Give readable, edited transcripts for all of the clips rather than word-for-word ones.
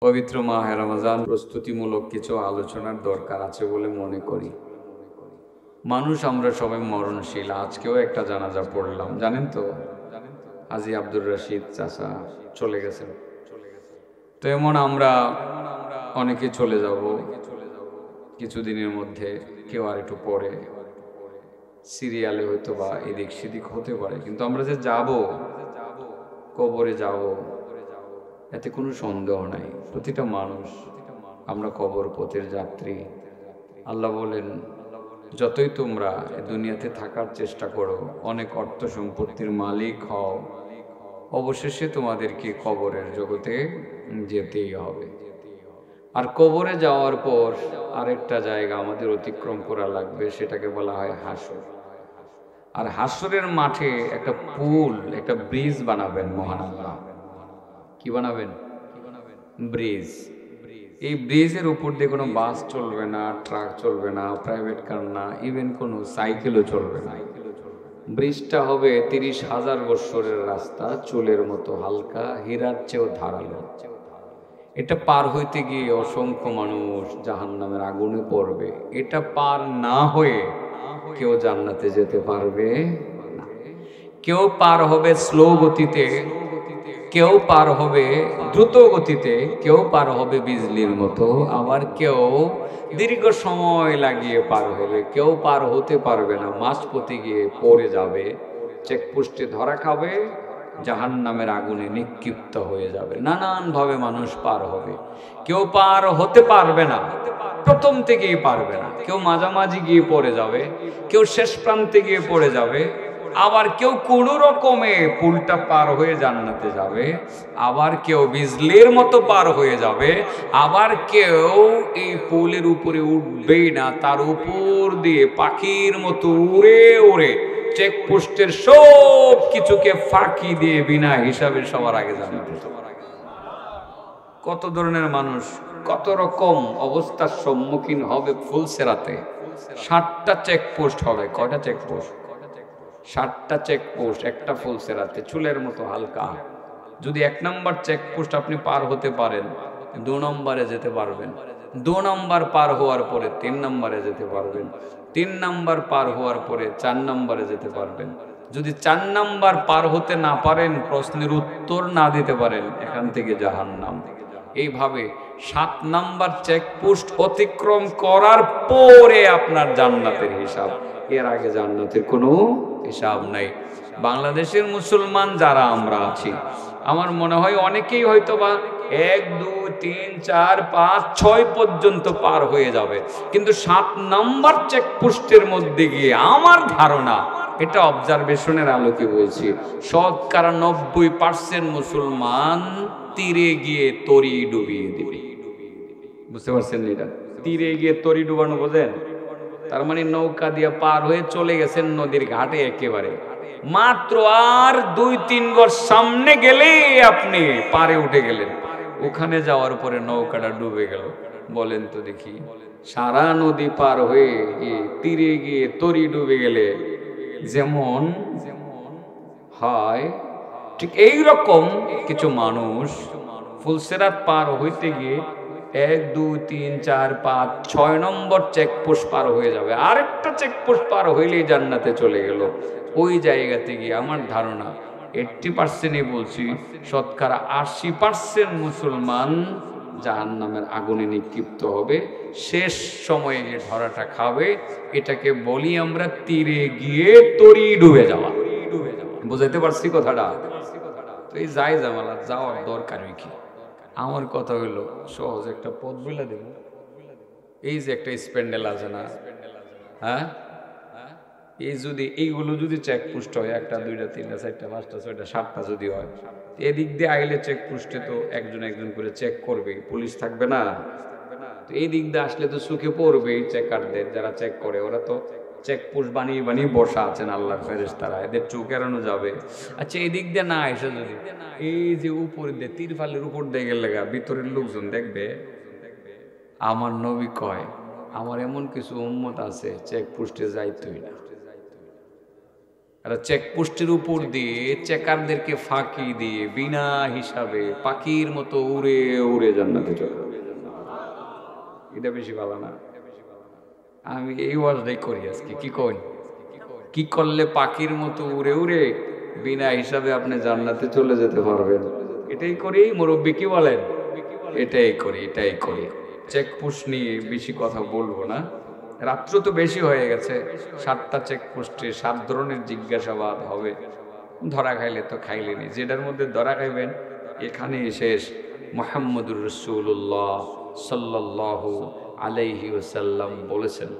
পবিত্র মাহে রমজান প্রস্তুতিমূলক কিছু আলোচনার দরকার আছে বলে মনে করি। মানুষ আমরা সবাই মরণশীল। আজকেও একটা জানাজা পড়লাম, জানেন তো, হাজী আব্দুর রশিদ চাচা চলে গেছেন। তো এমন আমরা অনেকে চলে যাব কিছুদিনের মধ্যে, কেউ আর একটু পরে, সিরিয়ালে হয়তো বা এদিক সেদিক হতে পারে, কিন্তু আমরা যে যাব, কবরে যাব, এতে কোনো সন্দেহ নাই। প্রতিটা মানুষ আমরা কবর পথের যাত্রী। আল্লাহ বলেন, যতই তোমরা দুনিয়াতে থাকার চেষ্টা করো, অনেক অর্থ সম্পত্তির মালিক হও, অবশেষে তোমাদেরকে কবরের জগতে যেতেই হবে। আর কবরে যাওয়ার পর আরেকটা জায়গা আমাদের অতিক্রম করা লাগবে, সেটাকে বলা হয় হাসর। আর হাসরের মাঠে একটা পুল, একটা ব্রিজ বানাবেন মহান আল্লাহ। কি বানাবেন? ব্রিজ। এই ব্রিজের উপর দিয়ে কোনো বাস চলবে না, ট্রাক চলবে না, প্রাইভেট কার না, ইভেন কোনো সাইকেলও চলবে না। ব্রিজটা হবে 30,000 বৎসরের রাস্তা, চুলের মতো হালকা, হীরার চেয়েও ধারালো। এটা পার হইতে গিয়ে অসংখ্য মানুষ জাহান্নামের আগুনে পড়বে। এটা পার না হয়ে কেউ জান্নাতে যেতে পারবে না। কেউ পার হবে স্লো গতিতে, কেউ পার হবে দ্রুত গতিতে, কেউ পার হবে বিজলির মতো, আবার কেউ দীর্ঘ সময় লাগিয়ে পার হবে। কেউ পার হতে পারবে না, মাঝপথে গিয়ে পড়ে যাবে, চেকপোস্টে ধরা খাবে, জাহান্নামের আগুনে নিক্ষিপ্ত হয়ে যাবে। নানানভাবে মানুষ পার হবে। কেউ পার হতে পারবে না, প্রথম থেকেই পারবে না। কেউ মাঝামাঝি গিয়ে পড়ে যাবে, কেউ শেষ প্রান্তে গিয়ে পড়ে যাবে, আবার কেউ কোনো রকমে পুলটা পার হয়ে জান্নাতে যাবে, আবার কেউ বিজলির মতো পার হয়ে যাবে, আবার কেউ এই পুলের উপরে উঠবেই না, তার উপর দিয়ে পাখির মতো উড়ে উড়ে চেকপোস্টের সব কিছুকে ফাঁকি দিয়ে বিনা হিসাবে সবার আগে জান্নাতে যাবে। কত ধরনের মানুষ কত রকম অবস্থার সম্মুখীন হবে ফুলসেরাতে। 60টা চেকপোস্ট হবে। কয়টা চেকপোস্ট? 60টা চেকপোস্ট একটা ফুলসেরাতে, চুলের মতো হালকা। যদি 1 নম্বর চেকপোস্ট আপনি পার হতে পারেন, 2 নম্বরে যেতে পারবেন। 2 নম্বর পার হওয়ার পরে 3 নম্বরে যেতে পারবেন। 3 নম্বর পার হওয়ার পরে 4 নম্বরে যেতে পারবেন। যদি 4 নম্বর পার হতে না পারেন, প্রশ্নের উত্তর না দিতে পারেন, এখান থেকে জাহান্নাম। এইভাবে 7 নম্বর চেকপোস্ট অতিক্রম করার পরে আপনার জান্নাতের হিসাব। এর আগে জান্নাতের কোনো হিসাব নাই। বাংলাদেশের মুসলমান যারা আমরা আছি, আমার মনে হয় অনেকেই হয়তো বা 1, 2, 3, 4, 5, 6 পর্যন্ত পার হয়ে যাবে, কিন্তু 7 নম্বর চেকপোস্টের মধ্যে গিয়ে আমার ধারণা, এটা অবজারভেশনের আলোকে বলছি, শতকরা 90% মুসলমান তীরে গিয়ে তরি ডুবিয়ে দিবে। বুঝতে পারছেন? এটা তীরে গিয়ে তরি ডুবানো বোঝেন? তার মানে নৌকা দিয়ে পার হয়ে চলে গেছেন নদীর ঘাটে, একেবারে মাত্র আর 2-3 গজ সামনে গেলে আপনি পারে উঠে গেলেন। ওখানে যাওয়ার পরে নৌকাটা ডুবে গেল। বলেন তো দেখি, সারা নদী পার হয়ে গিয়ে তীরে গিয়ে তরি ডুবে গেলে যেমন হয়, ঠিক এই রকম কিছু মানুষ ফুলসেরাত পার হইতে গিয়ে 1, 2, 3, 4, 5, 6 নম্বর চেকপোস্ট পার হয়ে যাবে। আরেকটা চেকপোস্ট পার হইলেই জান্নাতে চলে গেল। ওই জায়গাতে গিয়ে আমার ধারণা 80%ই বলছি, শতকরা 80% মুসলমান জাহান্নামের আগুনে নিক্ষিপ্ত হবে, শেষ সময়ে গিয়ে ধরাটা খাবে। এটাকে বলি আমরা তীরে গিয়ে তরি ডুবে যাওয়া। বুঝাইতে পারছি কথাটা? তো এই যাই জামালা যাওয়ার দরকার কি? আমার কথা হইলো সহজ একটা পথ বলে দেব। এই যে একটা স্প্যান্ডেল আছে না, হ্যাঁ, এই যদি এইগুলো যদি চেকপোস্ট হয়, 1, 2, 3, 4, 5, 6, 7টা যদি হয়, এদিক দিয়ে আইলে চেকপোস্টে তো একজন একজন করে চেক করবে, পুলিশ থাকবে না? তো এই দিক দিয়ে আসলে তো চোখে পড়বে চেকারদের, যারা চেক করে, ওরা তো চেকপোস্ট বানিয়ে বানিয়ে বসা আছেন আল্লাহর ফেরেশতারা, এদের চোখ এড়ানো যাবে। আচ্ছা, এই দিক দিয়ে না এসে যদি এই যে উপর দিয়ে তিরফালের উপর দিয়ে গেলে ভিতরের লোকজন দেখবে। আমার নবী কয়, আমার এমন কিছু উম্মত আছে চেকপোস্টে যাইতই না। চেকপোস্টের উপর দিয়ে চেকারদেরকে ফাঁকি দিয়ে বিনা হিসাবে পাখির মতো উড়ে উড়ে জান্নাতে চলে যাবে। এটা বেশি ভালো না? আমি এই ওয়াজটাই করি আজকে। কি কই, কি করলে পাখির মতো উড়ে উড়ে বিনা হিসাবে আপনি জান্নাতে চলে যেতে পারবেন? এটাই করি। মুরব্বী কি বলেন? এটাই করি, এটাই করি। চেকপোস্ট নিয়ে বেশি কথা বলবো না, রাত্র তো বেশি হয়ে গেছে। 7টা চেকপোস্টে 7 ধরনের জিজ্ঞাসাবাদ হবে। ধরা খাইলে তো খাইলেনি, যেটার মধ্যে ধরা খাইবেন এখানেই শেষ। মুহাম্মদুর রাসূলুল্লাহ সাল্লাল্লাহু আলাইহি ওয়াসাল্লাম বলেছেন।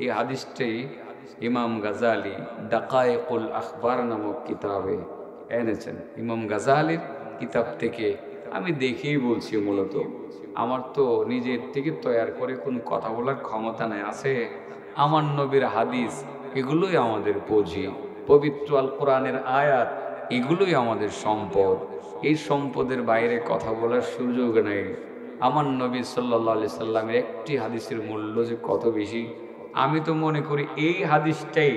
এই হাদিসটি ইমাম গাজালি দাকায়েকুল আখবার নামক কিতাবে এনেছেন। ইমাম গাজালির কিতাব থেকে আমি দেখেই বলছি। মূলত আমার তো নিজের থেকে তৈরি করে কোনো কথা বলার ক্ষমতা নাই। আছে আমার নবীর হাদিস, এগুলোই আমাদের পুঁজি। পবিত্র আল কোরআনের আয়াত, এগুলোই আমাদের সম্পদ। এই সম্পদের বাইরে কথা বলার সুযোগ নেই। আমার নবী সাল্লাল্লাহু আলাইহি সাল্লামের একটি হাদিসের মূল্য যে কত বেশি, আমি তো মনে করি এই হাদিসটাই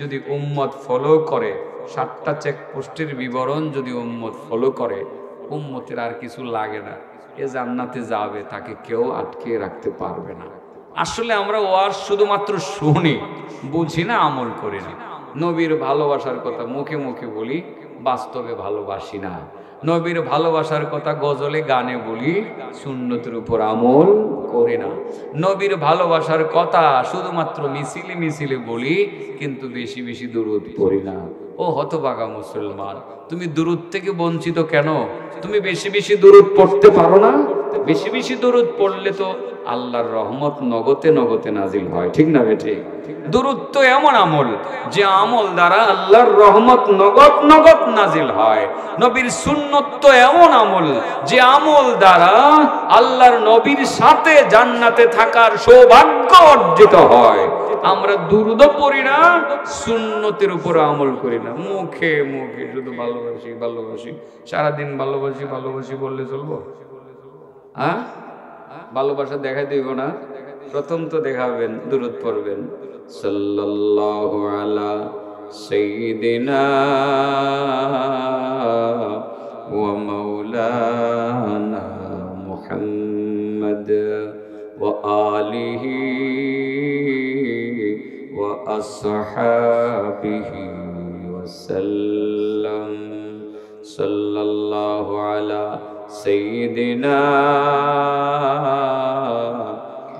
যদি উম্মত ফলো করে, 7টা চেকপোস্টের বিবরণ যদি উম্মত ফলো করে, উম্মতের আর কিছু লাগে না। এ জান্নাতে যাবে, তাকে কেউ আটকে রাখতে পারবে না। আসলে আমরা ওয়াজ শুধুমাত্র শুনি, বুঝি না, আমল করি না। নবীর ভালোবাসার কথা মুখে মুখে বলি, বাস্তবে ভালোবাসি না। নবীর ভালোবাসার কথা গজলে গানে বলি, সুন্নতের উপর আমল করি না। নবীর ভালোবাসার কথা শুধুমাত্র মিছিলে মিছিলে বলি, কিন্তু বেশি বেশি দুরূদ পড়ি না। ও হতভাগা মুসলমান, তুমি দুরূদ থেকে বঞ্চিত কেন? তুমি বেশি বেশি দুরূদ পড়তে পারো না? বেশি বেশি দুরূদ পড়লে তো আল্লাহর রহমত নগদে নগদে নাজিল হয়, ঠিক না বেঠে? দুরূদ তো এমন আমল যে আমল দ্বারা আল্লাহর রহমত নগদ নগদ নাজিল হয়। নবীর সুন্নত তো এমন আমল যে আমল দ্বারা আল্লাহর নবীর সাথে জান্নাতে থাকার সৌভাগ্য অর্জিত হয়। আমরা দুরূদ পড়ি না, সুন্নতের উপর আমল করি না। মুখে মুখে শুধু ভালোবাসি ভালোবাসি, সারাদিন ভালোবাসি ভালোবাসি বললে চলবো? হ্যাঁ, ভালোবাসা দেখাই দিব না? প্রথম তো দেখাবেন, দুরূদ পড়বেন। সাল্লাল্লাহু আলা সাইয়্যিদিনা ওয়া মাওলানা মুহাম্মদ ওয়া আলিহি ওয়া আসহাবিহি ওয়া সাল্লাম। সাল্লাল্লাহু আলা সাইয়্যিদিনা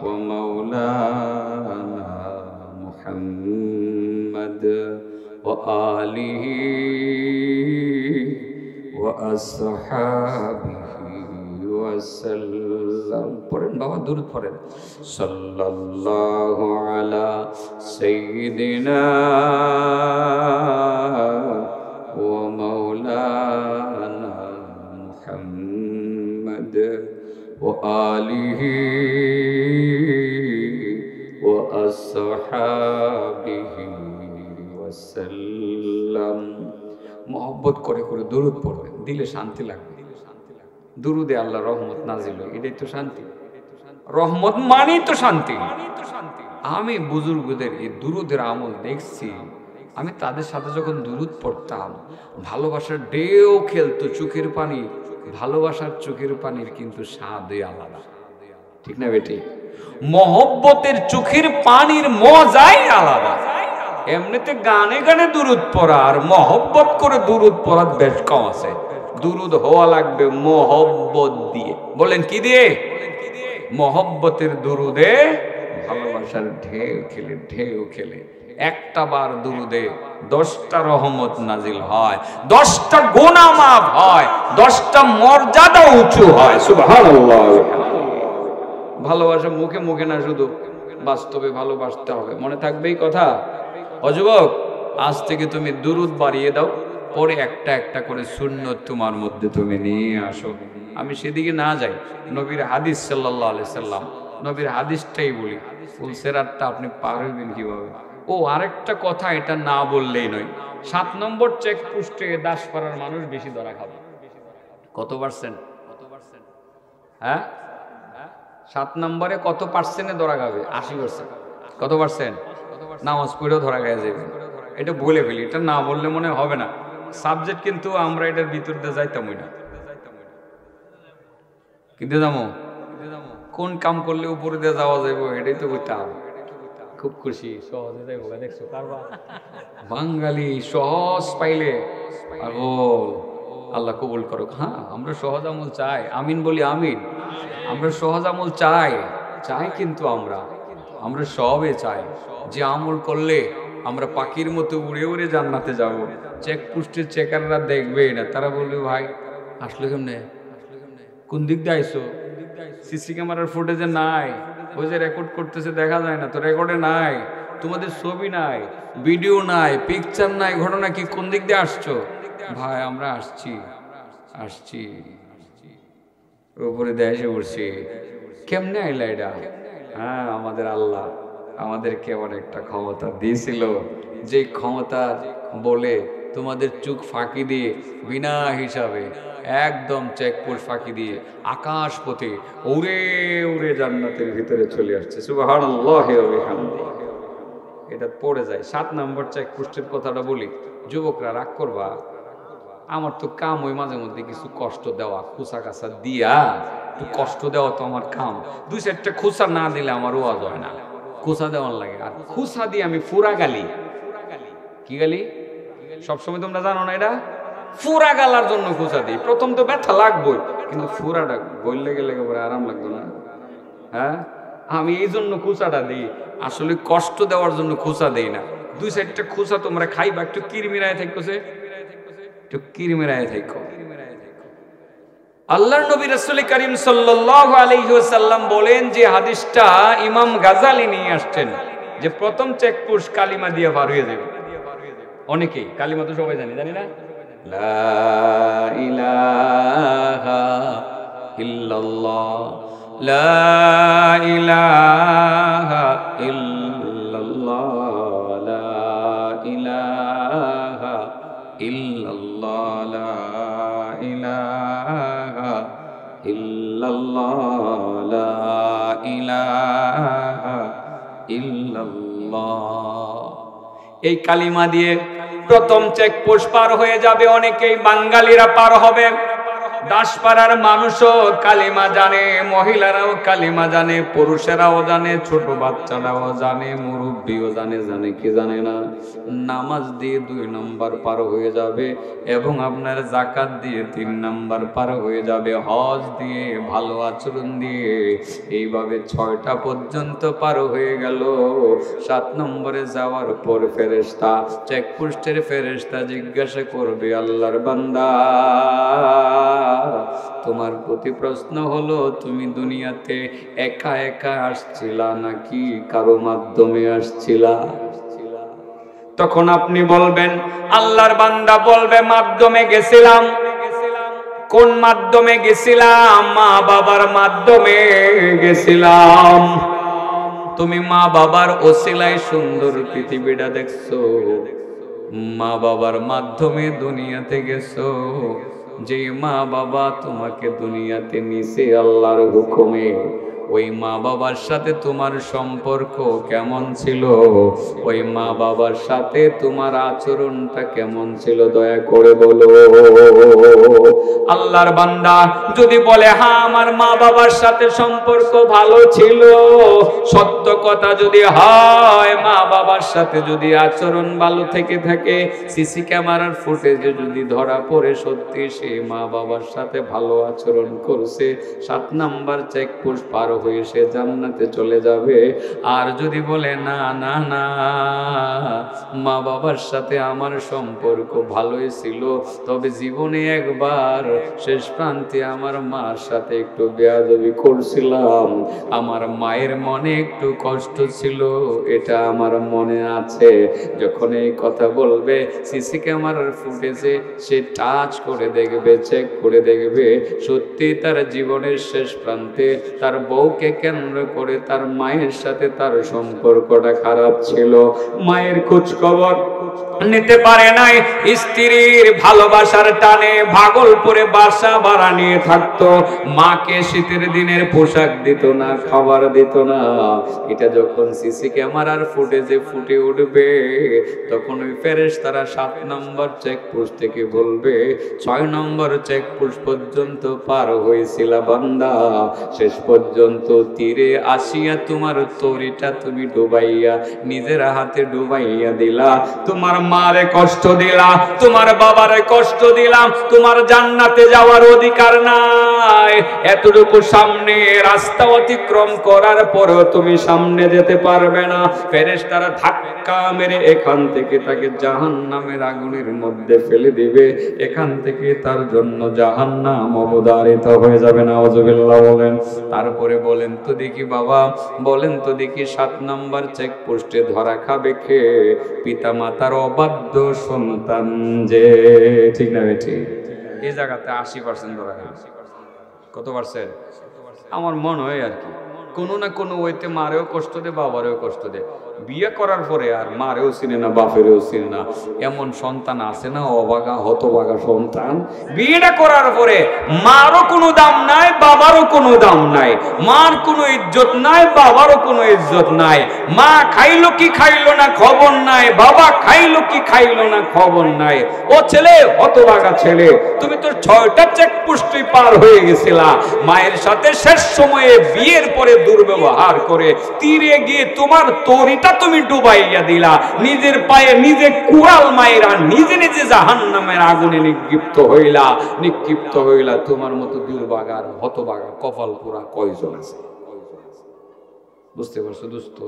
ওয়া মাওলানা মুহাম্মদ ওয়া আলিহি ওয়া আসহাবিহি ওয়া সাল্লাম। পড়েন বাবা, দুরূদ পড়েন। সাল্লাল্লাহু আলা সাইয়্যিদিনা ওয়া মাওলানা মুহাম্মদ ওয়া আলিহি ওয়া আসহাবিহি ওয়া সাল্লাম। মহব্বত করে করে দুরূদ পড়বেন, দিলে শান্তি লাগবে। দুরূদে আল্লাহ রহমত নাজিল হয়, এটাই তো শান্তি। রহমত মানেই তো শান্তি। আমি বুজুর্গদের এই দুরূদের আমল দেখছি। আমি তাদের সাথে যখন দুরূদ পড়তাম, ভালোবাসার ঢেউ খেলতো চোখের পানি। ভালোবাসার চোখের পানির কিন্তু স্বাদই আলাদা, ঠিক না বেটি? মহব্বতের চোখের পানির মজাই আলাদা। এমনিতে গানে গানে দুরূদ পড়া আর মহব্বত করে দুরূদ পড়ার বেশ কম আছে। দুরূদ হওয়া লাগবে মহব্বত দিয়ে। বলেন কি দিয়ে? মহব্বতের দুরূদে ভালোবাসার ঢেউ খেলে ঢেউ খেলে একটা বার দুরূদে 10টা রহমত নাজিল হয়, 10টা গুনাহ মাফ হয়, 10টা মর্যাদা উঁচু হয়। সুবহানাল্লাহ। ভালোবাসা মুখে মুখে না, শুধু বাস্তবে ভালোবাসতে হবে। মনে থাকবে এই কথা? ও যুবক, আজ থেকে তুমি দুরূদ বাড়িয়ে দাও, পরে একটা একটা করে সুন্নত তোমার মধ্যে তুমি নিয়ে আসো। আমি সেদিকে না যাই, নবীর হাদিস সাল্লাল্লাহু আলাইহি সাল্লাম, নবীর হাদিসটাই বলি। ফুল সেরাতটা আপনি পারবেন কিভাবে? ও আরেকটা কথা, এটা না বললেই নয়। 7 নম্বর চেকপোস্টে দাসপাড়ার মানুষ বেশি ধরা খাবে। কত পার্সেন্ট? হ্যাঁ, 7 নম্বরে কত পার্সেন্টে ধরা খাবে? 80%। কত পার্সেন্ট? নামাজ পড়েও ধরা খেয়ে যাবে। এটা বলে ফেলি, এটা না বললে মনে হবে না সাবজেক্ট, কিন্তু আমরা এটার ভিতর দিয়ে যাইতামই না। কিন্তু যাবো কোন কাম করলে উপরে দিয়ে যাওয়া যাইব এটাই তো কইতাম। খুব খুশি, সহজে যাইব। দেখছো কারবা বাঙালি সহজ পাইলে পাগল। আল্লাহ কবুল করো। হ্যাঁ, আমরা সহজ আমল চাই, আমিন বলি আমিন। আমরা সহজ আমল চাই চাই কিন্তু আমরা সবে চাই যে আমল করলে আমরা পাখির মতো উড়ে উড়ে জান্নাতে যাব। চেকপোস্টের চেকাররা দেখবে না, তারা বলবে ভাই আসলে কেমনে, কোন দিক দিয়ে আইসো, সিসি ক্যামেরার ফুটেজে নাই, ওই যে রেকর্ড করতেছে দেখা যায় না, তো রেকর্ডে নাই, তোমাদের ছবি নাই, ভিডিও নাই, পিকচার নাই, ঘটনা কি, কোন দিক দিয়ে আসছো? ভাই আমরা আসছি উপরে দিয়ে এসে পড়ছি। কেমনে আইলা এটা? হ্যাঁ, আমাদের আল্লাহ আমাদেরকে অনেকটা ক্ষমতা দিয়েছিল, যে ক্ষমতা বলে তোমাদের চোখ ফাঁকি দিয়ে বিনা হিসাবে একদম চেকপোস্ট ফাঁকি দিয়ে আকাশ পথে উড়ে উড়ে জান্নাতের ভিতরে চলে আসছে। সুবহানাল্লাহি ওয়া বিহামদিহি। এটা পড়ে যায়। 7 নম্বর চেকপোস্টের কথাটা বলি, যুবকরা রাগ করবা, আমার তো কাম ওই মাঝে মধ্যে কিছু কষ্ট দেওয়া, খুসা কাছা দিয়া একটু কষ্ট দেওয়া তো আমার কাম। 2-4টা খুসা না দিলে আমার ওয়াজ হয় না, খুসা দেওয়ার লাগে। আর খুসা দিয়ে আমি ফুরা গালি, কি গালি সবসময় তোমরা জানো না, এটা ফুরা গালার জন্য খুসা দিই। প্রথম তো ব্যথা লাগবই, কিন্তু ফুরাটা বললে গেলে পরে আরাম লাগতো না। হ্যাঁ, আমি এই জন্য খুসাটা দিই, আসলে কষ্ট দেওয়ার জন্য খুসা দেই না। 2-4টা খুসা তোমরা খাইবা, একটু কিরমিরায় থাকছে, একটু কিরমিরায় থাকো। আল্লাহর নবী রাসূল করিম সাল্লাল্লাহু আলাইহি ওয়াসাল্লাম বলেন, যে হাদিসটা ইমাম গাজালি নিয়ে আসছেন, যে প্রথম চেকপোস্ট কালিমা দিয়ে পার হয়ে যাবে। অনেকেই কালিমা তো সবাই জানি না, লা ইলাহা ইল্লাল্লাহ, লা ইলাহা ইল্লাল্লাহ, লা ইলাহা ইল্লাল্লাহ, লা ইলাহা ইল্লাল্লাহ, লা ইলাহা ইল্লাল্লাহ। এই কালিমা দিয়ে প্রথম চেকপোস্ট পার হয়ে যাবে। অনেকেই বাঙালিরা পার হবে, দাসপাড়ার মানুষও কালিমা জানে, মহিলারাও কালিমা জানে, পুরুষেরাও জানে, ছোট বাচ্চারাও জানে, মুরব্বীও জানে কি জানে না। নামাজ দিয়ে 2 নম্বর পার হয়ে যাবে, এবং আপনার যাকাত দিয়ে 3 নম্বর পার হয়ে যাবে, হজ দিয়ে, ভালো আচরণ দিয়ে, এইভাবে 6টা পর্যন্ত পার হয়ে গেল। 7 নম্বরে যাওয়ার পর ফেরেশতা, চেকপোস্টের ফেরেশতা জিজ্ঞাসা করবে, আল্লাহর বান্দা তোমার প্রতি প্রশ্ন হলো, তুমি দুনিয়াতে একা একা আসছিলা নাকি কারো মাধ্যমে আসছিলা? তখন আপনি বলবেন, আল্লাহর বান্দা বলবে, মাধ্যমে গেছিলাম। কোন মাধ্যমে গেছিলাম? মা বাবার মাধ্যমে গেছিলাম। তুমি মা বাবার ওসিলায় সুন্দর পৃথিবীটা দেখছো, মা বাবার মাধ্যমে দুনিয়াতে গেছো। যে মা বাবা তোমাকে দুনিয়াতে নিছে আল্লাহর হুকুমে, ওই মা বাবার সাথে তোমার সম্পর্ক কেমন ছিল? ওই মা বাবার সাথে তোমার আচরণটা কেমন ছিল? দয়া করে বলো। আল্লাহর বান্দা যদি বলে, হ্যাঁ আমার মা বাবার সাথে সম্পর্ক ভালো ছিল, সত্য কথা যদি হয়, মা বাবার সাথে যদি আচরণ ভালো থেকে থাকে, সিসি ক্যামেরার ফুটেজে যদি ধরা পড়ে সত্যি সে মা বাবার সাথে ভালো আচরণ করছে, 7 নাম্বার চেকপোস্ট পার হয়ে সে জান্নাতে চলে যাবে। আর যদি বলে না না না, মা বাবার সাথে আমার সম্পর্ক ভালোই ছিল, তবে জীবনে একবার শেষ প্রান্তে আমার মার সাথে একটু বেয়াদবি করছিলাম, আমার মায়ের মনে একটু কষ্ট ছিল, এটা আমার মনে আছে। যখন এই কথা বলবে, সিসি ক্যামেরার ফুটেজে সে টাচ করে দেখবে, চেক করে দেখবে, সত্যি তার জীবনের শেষ প্রান্তে তার বউ বউকে কেন্দ্র করে তার মায়ের সাথে তার সম্পর্কটা খারাপ ছিল। মায়ের খোঁজ খবর নিতে পারে নাই, স্ত্রীর ভালোবাসার টানে ভাগলপুরে বাসা ভাড়া নিয়ে থাকতো। মাকে শীতের দিনের পোশাক দিত না, খাবার দিত না। এটা যখন সিসি ক্যামেরার ফুটেজে ফুটে উঠবে, তখন ওই ফেরেশতারা 7 নম্বর চেকপোস্ট থেকে বলবে, 6 নম্বর চেকপোস্ট পর্যন্ত পার হয়েছিল বান্দা, শেষ পর্যন্ত তীরে আসিয়া তোমার তরিটা তুমি ডুবাইয়া নিজের হাতে ডুবাইয়া দিলা। তোমার মারে কষ্ট দিলা, তোমার বাবারে কষ্ট দিলাম, তোমার জান্নাতে যাওয়ার অধিকার নাই। এতটুকু সামনে রাস্তা অতিক্রম করার পরেও তুমি সামনে যেতে পারবে না। ফেরেশতারা ধাক্কা মেরে এখান থেকে তাকে জাহান্নামের আগুনের মধ্যে ফেলে দিবে। এখান থেকে তার জন্য জাহান্নাম অবধারিত হয়ে যাবে। নাউযুবিল্লাহ বলেন। তারপরে বলেন তো দেখি বাবা, বলেন তো দেখি 7 নম্বর চেকপোস্টে ধরা খাবে কে? পিতা মাতার অবাধ্য সন্তান যে, ঠিক না বেটি? এই জায়গাতে 80% ধরা খাবে। কত পার্সেন্ট? আমার মনে হয় আর কি কোনো না কোনো ওইতে মারেও কষ্ট দে, বাবারেও কষ্ট দে। বিয়ে করার পরে আর মারেও চিনে না, বাপেরও চিনে না, এমন সন্তান আছে না? অবাগা হতবাগা সন্তান। বিয়েটা করার পরে মারও কোনো দাম নাই, বাবারও কোনো দাম নাই। মার কোনো ইজ্জত নাই, বাবারও কোনো ইজ্জত নাই। মা খাইলো কি খাইলো না খবর নাই, বাবা খাইলো কি খাইলো না খবর নাই। ও ছেলে, হতবাগা ছেলে, তুমি তো 6টা চেকপোস্টই পার হয়ে গেছিলা। মায়ের সাথে শেষ সময়ে বিয়ের পরে দুর্ব্যবহার করে তীরে গিয়ে তোমার তরিটা তুমি ডুবাইয়া দিলা। নিজের পায়ে নিজে কুড়াল মাইরা নিজে নিজে জাহান্নামের আগুনে নিক্ষিপ্ত হইলা। তোমার মতো দুর্ভাগার হতভাগা কপাল পোড়া কয়জন আছে? বুঝতে পারছো দোস্ত?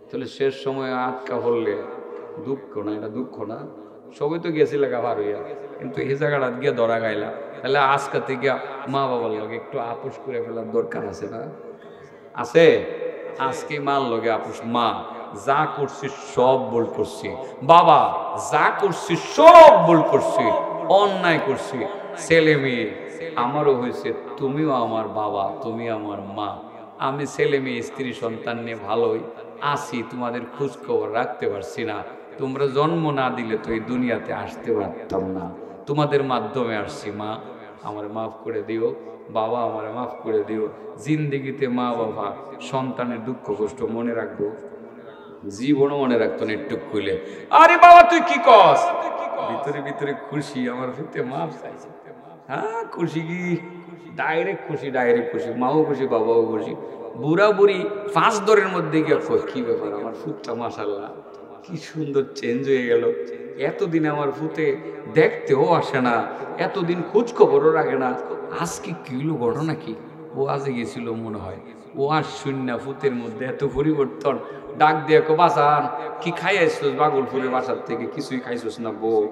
তাহলে শেষ সময়ে আটকা পড়লে দুঃখ না? এটা দুঃখ না? সবই তো গেছিল গাভার হইয়া, কিন্তু এই জায়গাটা গিয়ে ধরা গাইলা। তাহলে আজকে থেকে মা বাবার লগে একটু আপোষ করে ফেলার দরকার আছে না? আছে? আজকে মার লগে আপোষ। মা যা করছি সব ভুল করছি, বাবা যা করছি সব ভুল করছি, অন্যায় করছি। ছেলে মেয়ে আমারও হয়েছে, তুমিও আমার বাবা, তুমি আমার মা। আমি ছেলে মেয়ে স্ত্রী সন্তান নিয়ে ভালোই আছি, তোমাদের খোঁজ খবর রাখতে পারছি না। তোমরা জন্ম না দিলে তো এই দুনিয়াতে আসতে পারতাম না, তোমাদের মাধ্যমে আসছি। মা আমার মাফ করে দিও, বাবা আমার মাফ করে দিও। জিন্দেগিতে মা বাবা সন্তানের দুঃখ কষ্ট মনে রাখবো, জীবনও মনে রাখতো না একটু খুলে। আরে বাবা তুই কি কস? ভিতরে ভিতরে খুশি, আমার ভিতরে মাফ চাইছে। হ্যাঁ খুশি, কি ডাইরেক্ট খুশি, ডাইরেক্ট খুশি। মাও খুশি, বাবাও খুশি। বুড়া বুড়ি 5 দরের মধ্যে গিয়ে কি ব্যাপার, আমার ফুটটা মাশাআল্লাহ কি সুন্দর চেঞ্জ হয়ে গেল। এতদিন আমার ফুটে দেখতেও আসে না, এতদিন খোঁজ খবরও রাখে না, আজকে কি হলো ঘটনা কি? ও আজে গেছিল মনে হয়, ও আর শূন্য ফুতের মধ্যে এত পরিবর্তন। ডাক দিয়ে বাসান কি খাইয়াছিস বাগলপুরের বাসার থেকে? কিছুই খাইছিস না বউ?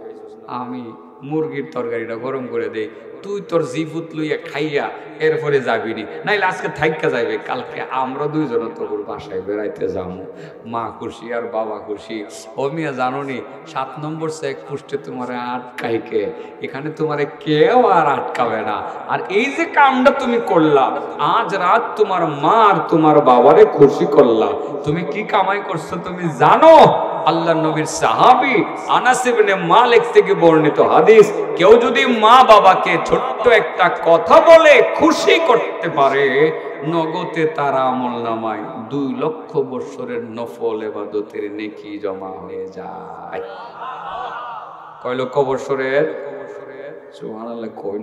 আমি মুরগির তরকারিটা গরম করে দেই, তুই তোর জিভুত লইয়া খাইয়া এরপরে যাবিনি, নাইলে আজকে থাইকা যাইবে, কালকে আমরা দুইজন তোর বাসায় বেড়াইতে যাবো। মা খুশি আর বাবা খুশি। ও মিয়া জানো নি 7 নম্বর চেকপোস্টে তোমার আটকাইকে, এখানে তোমার কেউ আর আটকাবে না। আর এই যে কামটা তুমি করলা, আজ রাত তোমার মা আর তোমার বাবারে খুশি করলা। তুমি কি কামাই করছো তুমি জানো? আল্লাহ নবীর সাহাবী আনাস ইবনে মালিক থেকে বর্ণিত হাদিস, কেউ যদি মা বাবাকে ছোট্ট একটা কথা বলে খুশি করতে পারে, নগদে তার আমলনামায় 2 লক্ষ বছরের নফল ইবাদতের নেকি জমা হয়ে যায়। কয় লক্ষ বছরের? সুবহানাল্লাহ কই।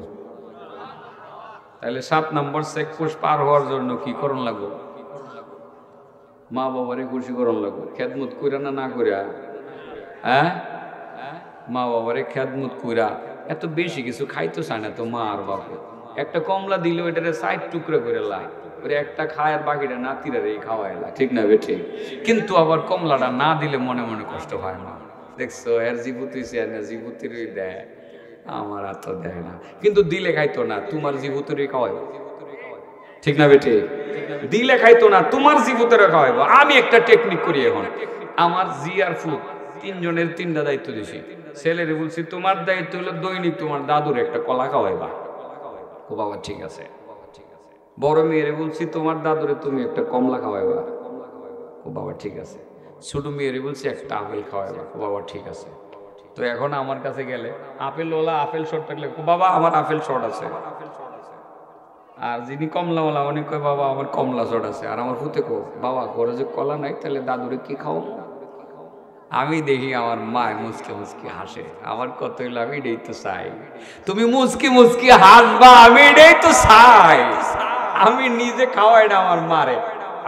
তাহলে 7 নম্বর চেকপোস্ট পার হওয়ার জন্য কি করণ লাগবে? মা বাবারে খুশি করণ লাগবে। খেদমত কইরা না কইরা? হ্যাঁ, মা বাবারে খেদমত কইরা। এত বেশি কিছু খাইতে চায় না তো মা আর বাবা। একটা কমলা দিলে ওইটারে 60 টুকরা করে লাই, ওরে একটা খায় আর বাকিটা নাতিরারেই খাওয়াইলা, ঠিক না বেঠিক? কিন্তু আবার কমলাটা না দিলে মনে মনে কষ্ট হয় না। দেখছো এর জীবুতিছে আর না জীবুতিরই দেয়, আমার আর তো দেয় না। কিন্তু দিলে খাইতো না, তোমার জীবুতিরই খাওয়াইবো, ঠিক না বেঠি? দিলে খাইতো না, তোমার জীবুতিরে খাওয়াইবো। আমি একটা টেকনিক করি এখন, আমার জি আর ফুট 3 জনের 3টা দায়িত্ব দিছি। ছেলেরে বলছি তোমার দায়িত্ব হলো দৈনিক তোমার দাদুর একটা কলা খাওয়াইবা। ও বাবা ঠিক আছে। বড় মেয়েরে বলছি তোমার দাদুরে তুমি একটা কমলা খাওয়াইবা, ও বাবা ঠিক আছে। ছোট মেয়েরে বলছি একটা আপেল খাওয়াইবা, ও বাবা ঠিক আছে। তো এখন আমার কাছে গেলে আপেল ওলা আপেল শর্ট থাকলে বাবা আমার আপেল শর্ট আছে, আর যিনি কমলাওয়ালা উনি কয় বাবা আমার কমলা শর্ট আছে। আর আমার ফুতে কো বাবা ঘরে যে কলা নাই তাহলে দাদুরে কি খাওয়াবো? আমি দেখি আমার মা মুচকে মুচকি হাসে, আমার কত হইলো আমি এটাই তো চাই। তুমি মুচকি মুচকি হাসবা, আমি এটাই তো চাই। আমি নিজে খাওয়াই না আমার মারে,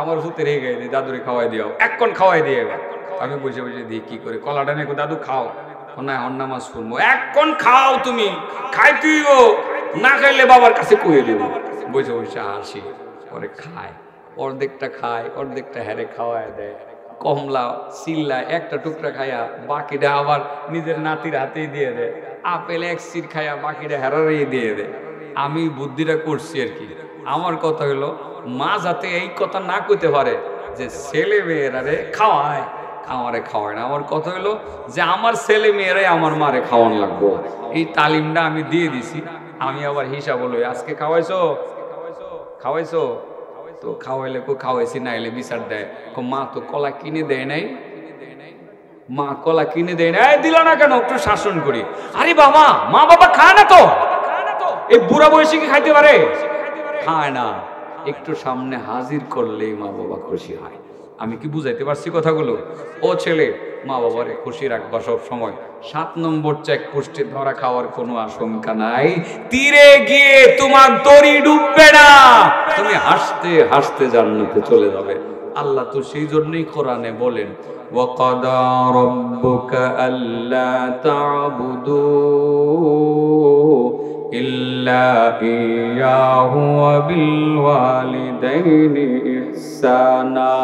আমার ফুতে রেগে দিই দাদুরে খাওয়াই দিও, এখন খাওয়াই দিয়ে এবার। আমি বসে বসে দিই কি করে কলাটা নেই, দাদু খাও না, হন নামাজ পড়বো, এখন খাও তুমি, খাই তুইও, না খাইলে বাবার কাছে কইয়ে দেবো। বসে বসে হাসি, পরে খায়, অর্ধেকটা খায় অর্ধেকটা হেরে খাওয়ায় দেয়। কমলা চিল্লায়, একটা টুকরা খায়া বাকিটা আবার নিজের নাতির হাতেই দিয়ে দেয়। আপেল এক সির খায়া বাকিটা হেরারেই দিয়ে দেয়। আমি বুদ্ধিটা করছি আর কি। আমার কথা হলো মা যাতে এই কথা না কইতে পারে যে ছেলে মেয়েরারে খাওয়ায়, আমারে খাওয়ায় না। আমার কথা হলো যে আমার ছেলে মেয়েরাই আমার মারে খাওয়ান লাগবো, এই তালিমটা আমি দিয়ে দিছি। আমি আবার হিসাব হলো আজকে খাওয়াইছো খাওয়াইছো, তো খাওয়াইলে কো খাওয়াইছি, না এলে বিচার দেয় মা তো কলা কিনে দেয় নাই, মা কলা কিনে দেয় নাই, দিল না কেন, একটু শাসন করি। আরে বাবা মা বাবা খায় না তো, এই বুড়া বয়সে কি খাইতে পারে? খায় না, একটু সামনে হাজির করলেই মা বাবা খুশি হয়। আমি কি বুঝাইতে পারছি কথাগুলো? ও ছেলে, মা বাবারে খুশি রাখবা সব সময়। 7 নম্বর চেকপোস্টে ধরা খাওয়ার কোনো আশঙ্কা নাই, তীরে গিয়ে তোমার দড়ি ডুববে না, তুমি হাসতে হাসতে জান্নাতে চলে যাবে। আল্লাহ তো সেই জন্যই কোরআনে বলেন ওয়াকাদা রাব্বুকা আল্লা তা'বুদু ইল্লা ইয়াহু ওয়া বিল ওয়ালিদাইনি ইহসানা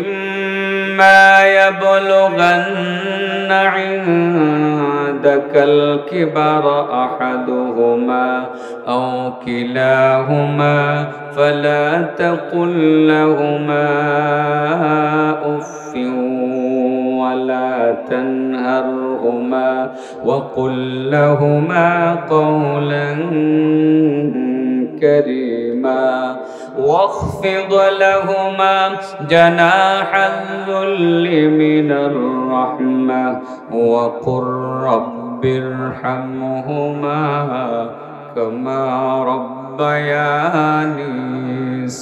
ইম্মা ইয়াবলুগান্না ইনদাকাল কিবারা আহাদুহুমা আও কিলাহুমা ফালা তাকুল লাহুমা উফফিন ওয়ালা তানহারহুমা وقل لهما قولا كريما واخفض لهما جناح الذل من الرحمة وقل رب ارحمهما كما ربياني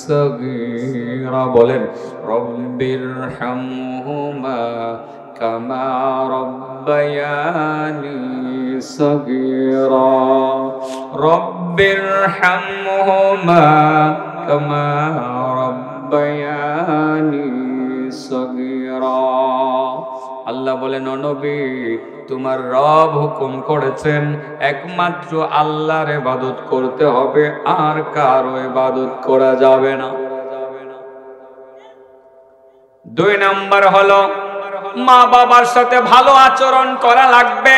صغيرا বলেন رب ارحمهما كما ربياني صغيرا رب ارحمهما كما ربياني صغيرا আল্লাহ বলেন ও নবী তোমার রব হুকুম করেছেন একমাত্র আল্লাহর ইবাদত করতে হবে, আর কারো ইবাদত করা যাবে না। 2 নাম্বার হলো মা বাবার সাথে ভালো আচরণ করা লাগবে।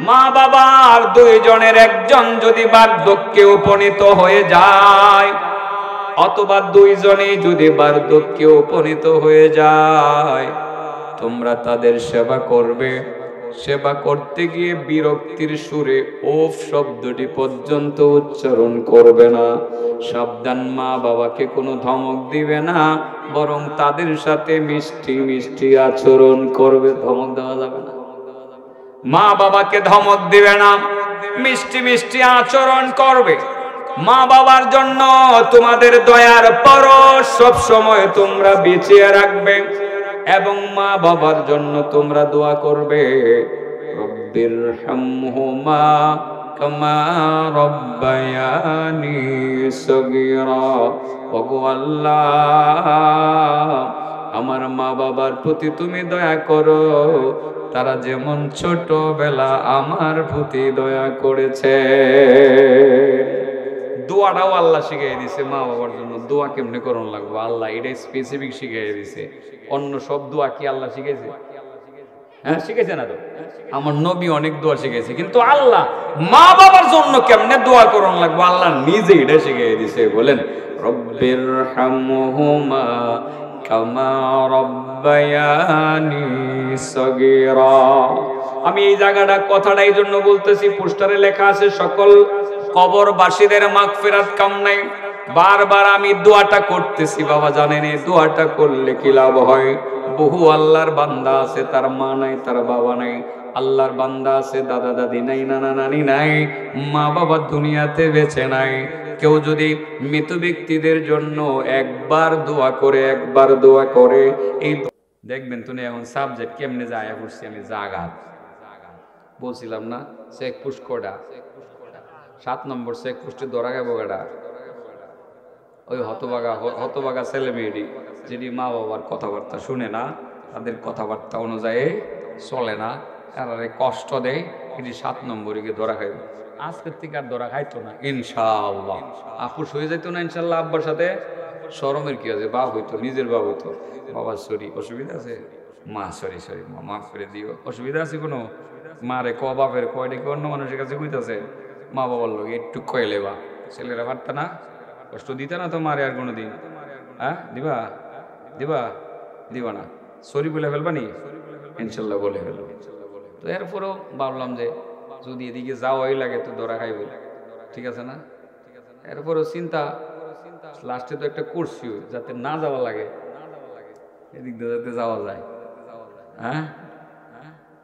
মা বাবার 2 জনের একজন যদি বার্ধক্যে উপনীত হয়ে যায় অথবা 2 জনেই যদি বার্ধক্যে উপনীত হয়ে যায়, তোমরা তাদের সেবা করবে। সেবা করতে গিয়ে বিরক্তির সুরে ওফ শব্দটি পর্যন্ত উচ্চারণ করবে না। সাবধান, মা বাবাকে কোনো ধমক দিবে না, বরং তাদের সাথে মিষ্টি মিষ্টি আচরণ করবে। ধমক দেওয়া যাবে না, মা বাবাকে ধমক দিবে না, মিষ্টি মিষ্টি আচরণ করবে। মা বাবার জন্য তোমাদের দয়ার পরশ সব সময় তোমরা বিছিয়ে রাখবে এবং মা বাবার জন্য তোমরা দোয়া করবে রব্বিরহামহুমা কামা রব্বায়ানি সগীরা। ওগো আল্লাহ, আমার মা বাবার প্রতি তুমি দয়া করো, তারা যেমন ছোটবেলা আমার প্রতি দয়া করেছে। দোয়াটাও আল্লাহ শিখিয়ে দিছে মা বাবার জন্য। দোয়া কেমনে করণ লাগবে আল্লাহ এটা স্পেসিফিক শিখিয়ে দিছে। অন্য সব দোয়া কি আল্লাহ শিখেছে? হ্যাঁ শিখেছে না তো? আমার নবী অনেক দোয়া শিখেছে, কিন্তু আল্লাহ মা বাবার জন্য কেমনে দোয়া করণ লাগবে আল্লাহ নিজে এটা শিখিয়ে দিছে। বলেন রব্বিরহামহুমা কামা রব্বায়ানি সগীরা। আমি এই জায়গাটা কথাটা এই জন্য বলতেছি, পোস্টারে লেখা আছে সকল কবরবাসীদের মাগফিরাত কামনাই বারবার আমি দোয়াটা করতেছি বাবা, জানেন এই দোয়াটা করলে কি লাভ হয়? বহু আল্লাহর বান্দা আছে, তার মা নাই, তার বাবা নাই। আল্লাহর বান্দা আছে, দাদা দাদি নাই, নানা নানি নাই, মা বাবা দুনিয়াতে বেঁচে নাই। কেউ যদি মৃত ব্যক্তিদের জন্য একবার দোয়া করে এই দেখবেন তুমি এখন সাবজেক্ট কেমনে যায় পড়ছি আমি জাগাত বলছিলাম না, চেক পুষ্কটা 7 নম্বর চেক পুষ্টি ধরা গেবো গাড়া ওই হতবাগা ছেলে মেয়েটি যেটি মা বাবার কথাবার্তা শুনে না, তাদের কথাবার্তা অনুযায়ী চলে না, তারা কষ্ট দেয়, এটি 7 নম্বরীকে ধরা খাইবে। আজকের থেকে আর ধরা খাইতো না ইনশাআল্লাহ। আপুস হয়ে যেত না ইনশাআল্লাহ আব্বার সাথে? শরমের কি আছে, বাপ হইতো, নিজের বাপ হইতো। বাবা সরি, অসুবিধা আছে? মা সরি মা মাফ করে দিও, অসুবিধা আছে কোনো? মারে ক বাপের কয়টা কি অন্য মানুষের কাছে কইতাছে? মা বাবার লোক একটু কয়েলে বা ছেলেরা পারতা না, কষ্ট দিতে না তো মারে আর কোনো দিন? হ্যাঁ দিবা দিবা না? সরি বলে ফেলবানি? ইনশাল্লাহ বলে ফেলবো। তো এরপরেও ভাবলাম যে যদি এদিকে যাওয়াই লাগে তো ধরা খাইবে, ঠিক আছে না? এরপরেও চিন্তা, লাস্টে তো একটা করছি যাতে না যাওয়া লাগে, এদিক দিয়ে যাতে যাওয়া যায়। হ্যাঁ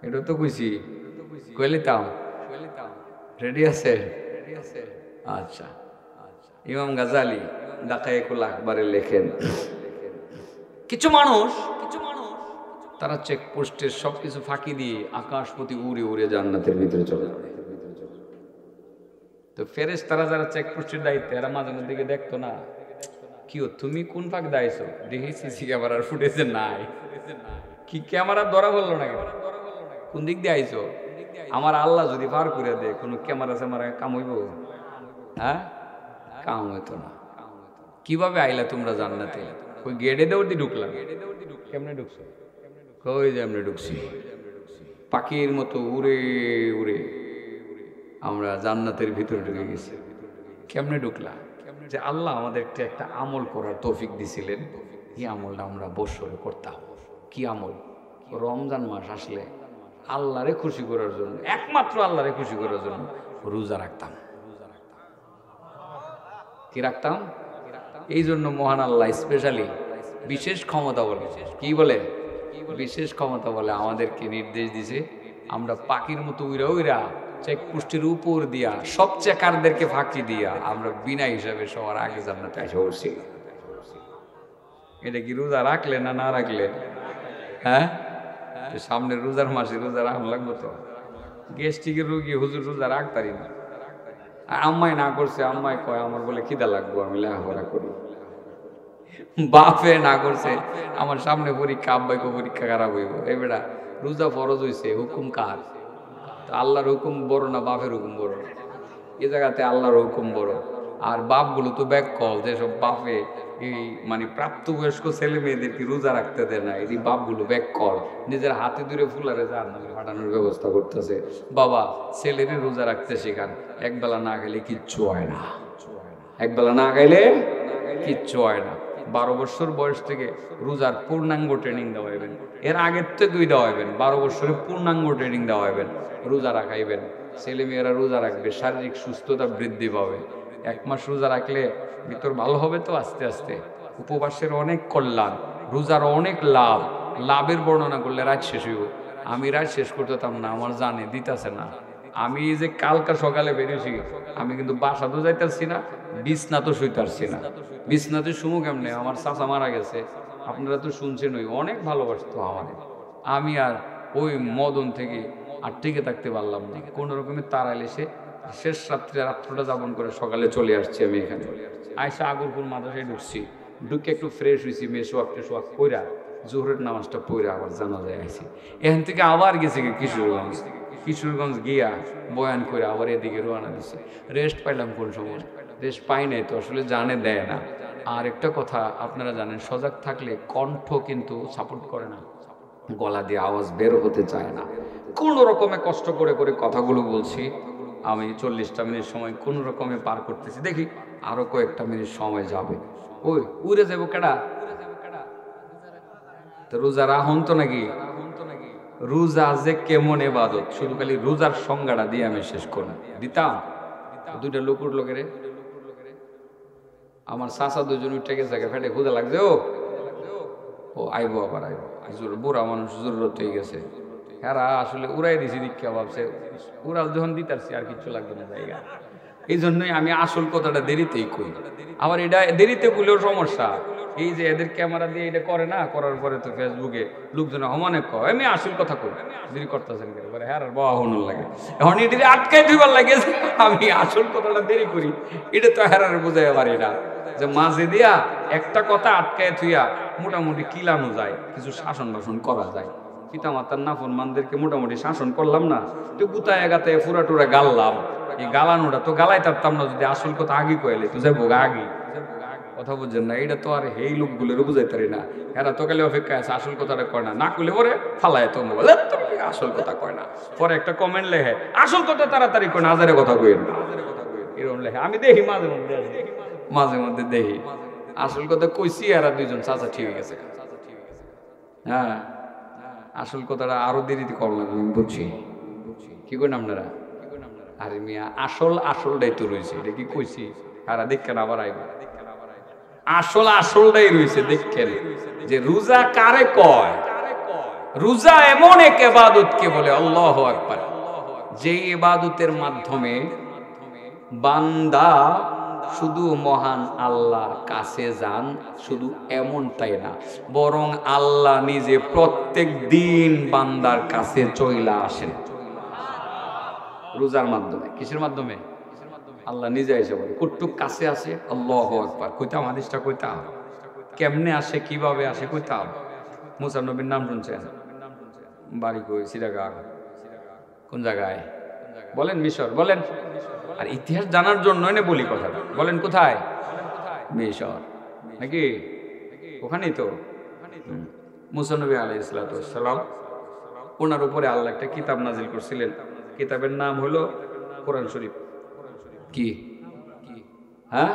এটা তো কইছি, কইলিতাম রেডি আছে? আচ্ছা, ইমাম গাজালি দাকায়েকুল আকবারে লেখেন, কিছু মানুষ তারা চেকপোস্টের সবকিছু ফাঁকি দিয়ে আকাশ প্রতি উড়ে উড়ে জান্নাতের ভিতরে চলে যাবে। তো ফেরেশতারা যারা চেকপোস্টের দায়িত্বে, এরা মাঝে মধ্যে দিকে দেখতো না, কি তুমি কোন ফাঁক দাইছো? দেখি সিসি ক্যামেরার ফুটেজে নাই। কি ক্যামেরা ধরা বললো না, কোন দিক দিয়ে আইছো? আমার আল্লাহ যদি পার করে দেয়, কোনো ক্যামেরা স্যামেরা কাম হইব? হ্যাঁ কাম হইতো না। কিভাবে আইলা তোমরা জান্নাতে? ওই গেটে দৌড় দিয়ে ঢুকলাম। কেমনে ঢুকছো? কই যে আমরা ঢুকছি পাখির মতো উড়ে উড়ে আমরা জান্নাতের ভিতরে ঢুকে গেছি। কেমনে ঢুকলাম? যে আল্লাহ আমাদেরকে একটা আমল করার তৌফিক দিছিলেন, এই আমলটা আমরা বৎসরে করতাম। কি আমল? রমজান মাস আসলে আল্লাহরে খুশি করার জন্য, একমাত্র আল্লাহরে খুশি করার জন্য রোজা রাখতাম। কি রাখতাম? এই জন্য মহান আল্লাহ স্পেশালি বিশেষ ক্ষমতা বলে, কি বলে? বিশেষ ক্ষমতা বলে আমাদেরকে নির্দেশ দিছে, আমরা পাখির মতো উইরা উইরা চেকপোস্টের উপর দিয়া সব চেকারদেরকে ফাঁকি দিয়া আমরা বিনা হিসাবে সবার আগে জান্নাতে এসে বসছি। এটা কি রোজা রাখলে না না রাখলে? হ্যাঁ সামনে রোজার মাসে রোজা রাখা লাগবো তো। গ্যাস্ট্রিকের রোগী হুজুর রোজা রাখতারি না। আম্মাই না করছে, আম্মাই কয় আমার বলে খিদা লাগবো, আমি লেখাপড়া করি। বাপে না করছে, আমার সামনে পরীক্ষা, আব্বাইকে পরীক্ষা খারাপ হইব। এই বেটা রোজা ফরজ হইছে, হুকুম কার? আল্লাহর হুকুম বড় না বাপের হুকুম বড়? এ জায়গাতে আল্লাহর হুকুম বড়। আর বাপগুলো তো ব্যাককল, যেসব বাপে এই মানে প্রাপ্তবয়স্ক ছেলে মেয়েদেরকে রোজা রাখতে দেয় না, এই বাপগুলো ব্যাককল, নিজের হাতে ধরে ফুলারে জাহান্নামে পাঠানোর ব্যবস্থা করতেছে। বাবা ছেলেরে রোজা রাখতে শেখান, একবেলা না খেলে কিচ্ছু হয় না, একবেলা না খাইলে কিচ্ছু হয় না। 12 বছর বয়স থেকে রোজার পূর্ণাঙ্গ ট্রেনিং দেওয়া হইবেন, এর আগের থেকেই দেওয়া হইবেন। 12 বছরে পূর্ণাঙ্গ ট্রেনিং দেওয়া হইবেন, রোজা রাখাইবেন। ছেলে মেয়েরা রোজা রাখবে, শারীরিক সুস্থতা বৃদ্ধি পাবে। 1 মাস রোজা রাখলে ভিতর ভালো হবে তো আস্তে আস্তে। উপবাসের অনেক কল্যাণ, রোজার অনেক লাভ, লাভের বর্ণনা করলে রাত শেষ হইব। আমি রাত শেষ করতেতাম না, আমার জানে দিতেছে না। আমি যে কালকা সকালে বেরিয়েছি, আমি কিন্তু বাসা তো যাইতেছি না, বিছনা তো শুইতারছি না। বিছনাতে শুমু কেমনে? আমার চাচা মারা গেছে, আপনারা তো শুনছেন, ওই অনেক ভালোবাসতো আমার। আমি আর ওই মদন থেকে আর টিকে থাকতে পারলাম না, কোনো রকমের তাড়াইলে এসে শেষ রাত্রটা যাপন করে সকালে চলে আসছি আমি এখানে। আইসা আগরপুর মাদ্রাসায় ঢুকছি, ঢুকে একটু ফ্রেশ হয়েছি, মেসোয়াক টেসোয়াক কইরা জোহরের নামাজটা পড়ে আবার জানাজায় আইছি। এখান থেকে আবার গেছি কিশোরগঞ্জ গিয়া বয়ান করে আবার এদিকে রওনা দিছি। রেস্ট পাইলাম কোন সময়? রেস্ট পাই নাই তো, আসলে জানে দেয় না। আর একটা কথা আপনারা জানেন, সজাগ থাকলে কণ্ঠ কিন্তু সাপোর্ট করে না, গলা দিয়ে আওয়াজ বের হতে চায় না। কোনো রকমে কষ্ট করে করে কথাগুলো বলছি আমি। 40টা মিনিট সময় কোনো রকমে পার করতেছি, দেখি আরো কয়েকটা মিনিট সময় যাবে। ওই উড়ে যাবো কেডা? তো রোজা রাখুন তো নাকি? রোজা যে কেমন ইবাদত, শুধু খালি রোজার সংজ্ঞাটা দিয়ে আমি শেষ করি দিতাম। দুইটা লোক উঠলো রে, আমার চাচা দুজন উঠে গেছে, ফেটে খুদা লাগছে, ও আইবো আবার আইবো, বুড়া মানুষ জরুরত হয়ে গেছে। এরা আসলে উড়াই দিছি দীক্ষা, ভাবছে উড়াল যখন দিতারছি আর কিচ্ছু লাগবে না জায়গা। এই জন্যই আমি আসল কথাটা দেরিতেই কই। আবার এটা দেরিতে বলেও সমস্যা, এই যে এদের ক্যামেরা দিয়ে এটা করে না, করার পরে তো ফেসবুকে লোকজন অনেক কয় আমি আসল কথা কই, দেরি করতেছেন কেন, হ্যাঁ বাবা হনুর লাগে, এখন এটি আটকাই দুইবার লাগে আমি আসল কথাটা দেরি করি। এটা তো হ্যাঁ বোঝাই পারি না যে মাঝে দিয়া একটা কথা আটকায় থুইয়া মোটামুটি কিলানো যায়, কিছু শাসন বাসন করা যায়। পিতামাতার নাফরমানদেরকে মোটামুটি শাসন করলাম না, তো গুতায় গাতায় ফুরা টুরা গাললাম, এই গালানোটা তো গালাই থাকতাম না যদি আসল কথা আগে কইলে তো যাবো আগে। কথা বুঝছেন না? এটা তো আর এই লোকগুলোরও বুঝাইতে পারি না, এরা তো খালি অপেক্ষায় আছে, আসল কথাটা কয় না, না করলে পরে ফালায় তো মোবাইল, আসল কথা কয় না, পরে একটা কমেন্ট লেখে আসল কথা তাড়াতাড়ি কয় না, হাজারে কথা কই না, এরকম লেখে। আমি দেখি মাঝে মধ্যে, মাঝে মধ্যে দেখি আসল কথা কইছি, এরা দুইজন চাচা ঠিক গেছে। হ্যাঁ, আসল কথাটা আরো দেরিতে করলাম, বুঝছি কি করেন আপনারা? আরে মিয়া আসলটাই তো রয়েছে, এটা কি কইছি? আর দেখেন আবার আইব, আসলটাই রয়েছে। দেখেন যে রোজা কারে কয়? রোজা এমন এক ইবাদতকে বলে আল্লাহু আকবার, যে ইবাদতের মাধ্যমে বান্দা শুধু মহান আল্লাহর কাছে যান, শুধু এমনটাই না, বরং আল্লাহ নিজে প্রত্যেক দিন বান্দার কাছে চইলা আসেন রোজার মাধ্যমে। কিসের মাধ্যমে? আল্লাহ নিজে এসে বলে কটুক কাছে আসে। আল্লাহু আকবার কইতাম, হাদিসটা কইতাম, কেমনে আসে কিভাবে আসে কইতাম। মুসা নবীর নাম শুনছেন? বাড়ি কই? সিরাগাং। কোন জায়গায় বলেন? মিশর বলেন। আর ইতিহাস জানার জন্য না বলি কথাটা, বলেন কোথায়? মিশর নাকি? ওখানেই তো মুসা নবী আলাইহিস সালাম, ওনার উপরে আল্লাহ একটা কিতাব নাজিল করছিলেন। কিতাবের নাম হলো কোরআন শরীফ। কি? হ্যাঁ,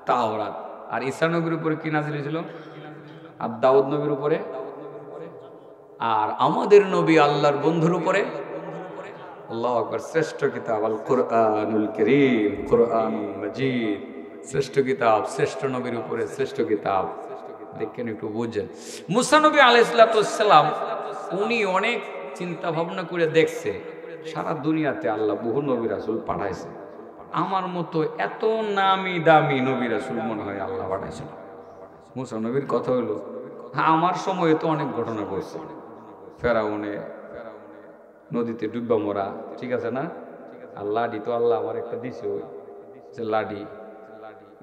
তাওরাত। আর ঈসা নবীর উপরে কি নাজিল হয়েছিল? আর দাউদ নবীর উপরে। আর আমাদের নবী আল্লাহর বন্ধুর উপরে আল্লাহু আকবার, শ্রেষ্ঠ কিতাব আল কোরআনুল কারীম, কোরআনুল মাজিদ, শ্রেষ্ঠ কিতাব, শ্রেষ্ঠ নবীর উপরে শ্রেষ্ঠ কিতাব। দেখেন একটু বুঝেন। মুসা নবী আলাইহিস সালাম উনি অনেক চিন্তা ভাবনা করে দেখছে সারা দুনিয়াতে আল্লাহ বহু নবী রাসূল পাঠাইছে, আমার মতো এত নামি দামি নবী রাসূল মনে হয় আল্লাহ পাঠাইছে। মুসা নবীর কথা হলো, হ্যাঁ আমার সময়ে তো অনেক ঘটনা ঘটছে, ফেরাউনে নদীতে ডুববা মরা, ঠিক আছে না? আর লাডি তো আল্লাহ আমার একটা দিছে, ওই যে লাডি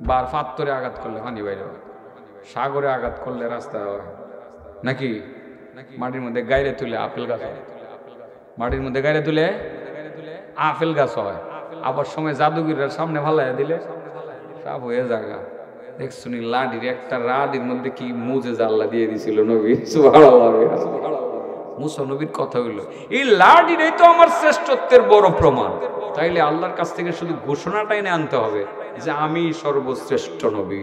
বার ফাত্তরে আঘাত করলে পানি বাইরে হয়, সাগরে আঘাত করলে রাস্তা হয় নাকি? মাটির মধ্যে গাইরে তুলে আপেল গাছ হয়, মাটির মধ্যে গাইরে তুলে আপেল গাছ হয়। আবার সময় জাদুগিরের সামনে ভালাইয়া দিলে সব হয়ে জায়গা। দেখছুনি লাডির একটা রাডির মধ্যে কি মুজেজা আল্লাহ দিয়ে দিছিল নবী। সুবহানাল্লাহ। মুসা নবীর কথা হইলো এই লাডিটাই তো আমার শ্রেষ্ঠত্বের বড় প্রমাণ। তাইলে আল্লাহর কাছ থেকে শুধু ঘোষণাটাই না আনতে হবে যে আমি সর্বশ্রেষ্ঠ নবী।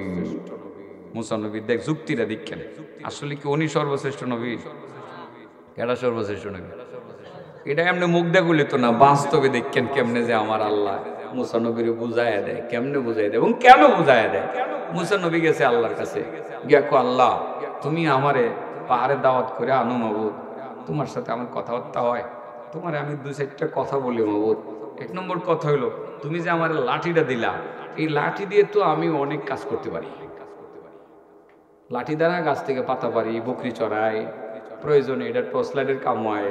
মুসা নবী দেখ যুক্তিটা দেখেন, আসলে কি উনি সর্বশ্রেষ্ঠ নবী? এটা সর্বশ্রেষ্ঠ নবী, এটা এমনি মুখ দেখলে তো না, বাস্তবে দেখেন কেমনে যে আমার আল্লাহ মুসা নবীর বুঝাইয়া দেয়, কেমনে বুঝাই দেয় এবং কেন বুঝাইয়া দেয়। মুসা নবী গেছে আল্লাহর কাছে, গিয়া কো আল্লাহ তুমি আমারে পাহাড়ে দাওয়াত করে আনো মাবুদ, তোমার সাথে আমার কথাবার্তা হয়, তোমার আমি দুই চারটা কথা বলি মাবুদ। এক নম্বর কথা হইলো তুমি যে আমার লাঠিটা দিলা, এই লাঠি দিয়ে তো আমি অনেক কাজ করতে পারি, লাঠি দ্বারা গাছ থেকে পাতা পারি, বকরি চড়াই, প্রয়োজনে এটা টর্চ লাইটের কাম হয়,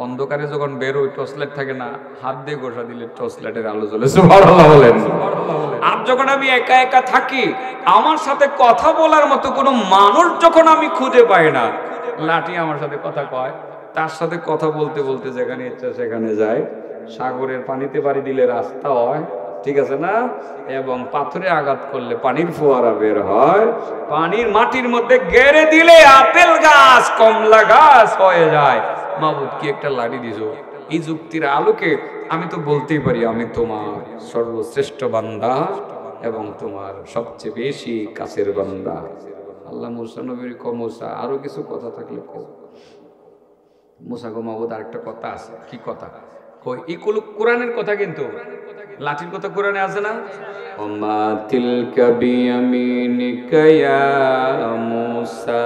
অন্ধকারে যখন বেরোয় টর্চ লাইট থাকে না, হাত দিয়ে ঘষা দিলে টর্চ লাইটের আলো জ্বলে। সুবহানাল্লাহ বলেন। আর যখন আমি একা একা থাকি, আমার সাথে কথা বলার মতো কোনো মানুষ যখন আমি খুঁজে পাই না, লাঠি আমার সাথে কথা কয়, তার সাথে কথা বলতে বলতে যেখানে ইচ্ছা সেখানে যায়। সাগরের পানিতে পাড়ি দিলে রাস্তা হয়, ঠিক আছে না? এবং পাথরে আঘাত করলে পানির ফোয়ারা বের হয়, পানির মাটির মধ্যে গেড়ে দিলে আপেল গাছ কমলা গাছ হয়ে যায়। মাবুদ কি একটা লাঠি দিছো। এই যুক্তির আলোকে আমি তো বলতেই পারি আমি তোমার সর্বশ্রেষ্ঠ বান্দা এবং তোমার সবচেয়ে বেশি কাছের বান্দা। আল্লাহ মুসা নবীর কো মুসা আরো কিছু কথা থাকলে কো। মুসা গো মাবুদ আরেকটা কথা আছে। কি কথা? কই এই কোরআনের কথা, কিন্তু লাঠির কথা কোরআনে আছে না? ওমা তিলকা বিয়ামিনিকা ইয়া মূসা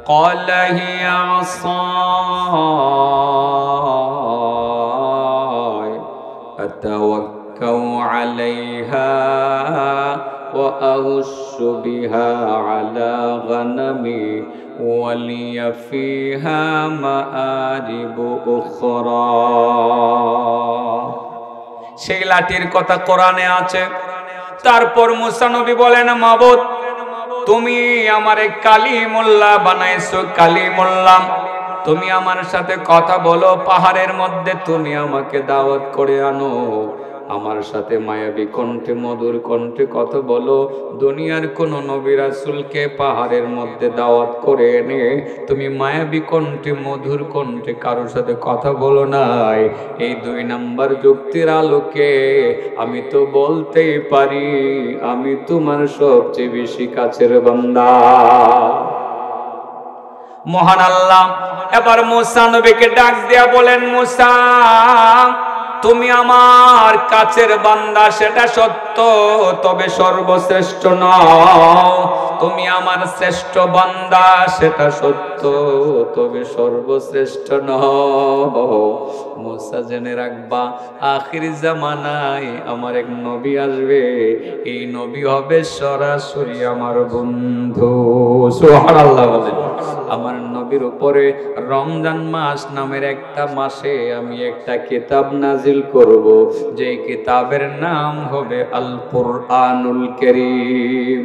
ক্বালা হিয়া আসায় আতাওয়াক্কাউ আলাইহা ওয়া আউশু বিহা আলা গানামি ওয়ালিয়া ফিহা মাআরিবু উখরা। সেই লাঠির কথা কোরআনে আছে। তারপর মুসা নবী বলেন, মাবুদ তুমি আমারে কালিমুল্লাহ বানাইছো, কালিমুল্লাহ, তুমি আমার সাথে কথা বলো, পাহাড়ের মধ্যে তুমি আমাকে দাওয়াত করে আনো, আমার সাথে মায়াবী কণ্ঠে মধুর কণ্ঠে কথা বলো। দুনিয়ার কোন নবী রাসূলকে পাহাড়ের মধ্যে দাওয়াত করে এনে তুমি মায়াবী কণ্ঠে মধুর কণ্ঠে কারোর সাথে কথা বলো নাই। এই 2 নাম্বার যুক্তির আলোকে আমি তো বলতেই পারি আমি তোমার সবচেয়ে বেশি কাছের বান্দা। মহান আল্লাহ এবার মুসা নবীকে ডাক দিয়া বলেন, মুসা তুমি আমার কাছের বান্দা সেটা সত্য, তবে সর্বশ্রেষ্ঠ নও। তুমি আমার শ্রেষ্ঠ বান্দা সেটা সত্য, তবে সর্বশ্রেষ্ঠ নও। মুসা জেনে রাখবা, আখির জামানায় আমার এক নবী আসবে, এই নবী হবে সরাসরি আমার বন্ধু। সুবহানাল্লাহ বলেন। আমার নবীর উপরে রমজান মাস নামের একটা মাসে আমি একটা কিতাব নাজিল করব, যে কিতাবের নাম হবে আল কুরআনুল কারীম।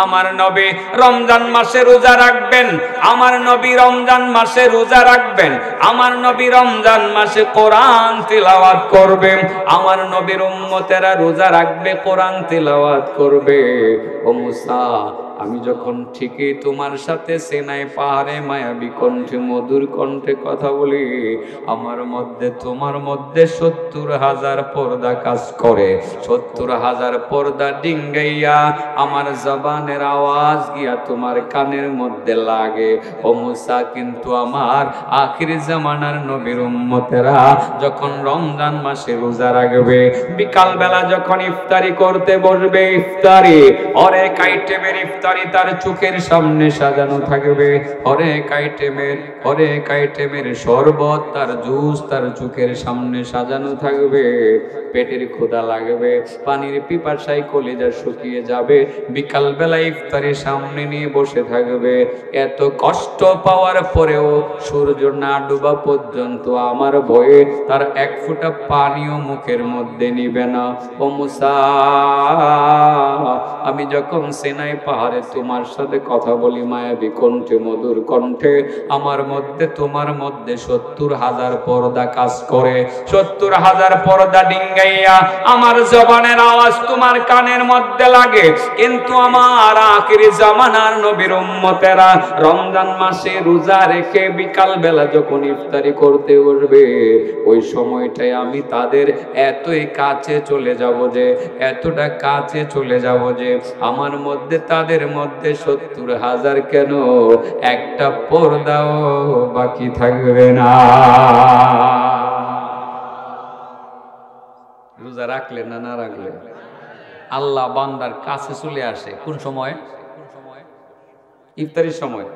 আমার নবী রমজান মাসে রোজা রাখবেন, আমার নবী রমজান মাসে রোজা রাখবেন, আমার নবী রমজান মাসে কোরআন তিলাওয়াত করবেন, আমার নবীর উম্মতেরা রোজা রাখবে, কোরআন তিলাওয়াত করবে। ও মুসা, আমি যখন ঠিকই তোমার সাথে সিনাই পাহাড়ে মায়াবী কণ্ঠে মধুর কণ্ঠে কথা বলি, আমার মধ্যে তোমার মধ্যে 70,000 পর্দা কাজ করে। 70,000 পর্দা ডিঙ্গাইয়া আমার জবানের আওয়াজ গিয়া তোমার কানের মধ্যে লাগে। ও মুসা, কিন্তু আমার আখির জামানার নবীর উম্মতেরা যখন রমজান মাসে রোজা রাখবে, বিকাল বেলা যখন ইফতারি করতে বসবে, ইফতারি অনেক আইটেমের ইফতারি তার চোখের সামনে সাজানো থাকবে, অনেক আইটেমের শরবত তার জুস তার চোখের সামনে সাজানো থাকবে। পেটের ক্ষুধা লাগবে, পানির পিপাসায় কলিজা শুকিয়ে যাবে, বিকাল বেলা ইফতারি সামনে নিয়ে বসে থাকবে। এত কষ্ট পাওয়ার পরেও সূর্য না ডুবা পর্যন্ত আমার ভয়ে তার 1 ফোঁটা পানিও মুখের মধ্যে নিবে না। ও মুসা, আমি যখন সিনাই পাহাড়ে তোমার সাথে কথা বলি মায়াবী কণ্ঠে মধুর কণ্ঠে, আমার মধ্যে তোমার মধ্যে 70,000 পর্দা কাজ করে। 70,000 পর্দা ডিঙ্গাইয়া আমার জবানের আওয়াজ তোমার কানের মধ্যে লাগে। কিন্তু আমার আখির জামানার নবীর উম্মতেরা রমজান মাসে রোজা রেখে বিকাল বেলা যখন ইফতারি করতে বসবে, ওই সময়টায় আমি তাদের এতই কাছে চলে যাব যে, এতটা কাছে চলে যাব যে আমার মধ্যে তাদের মধ্যে 70,000 কেন একটা পর্দাও বাকি থাকবে না। রোজা রাখলে না না রাখলে আল্লাহ বান্দার কাছে চলে আসে। কোন সময়? ইফতারির সময়।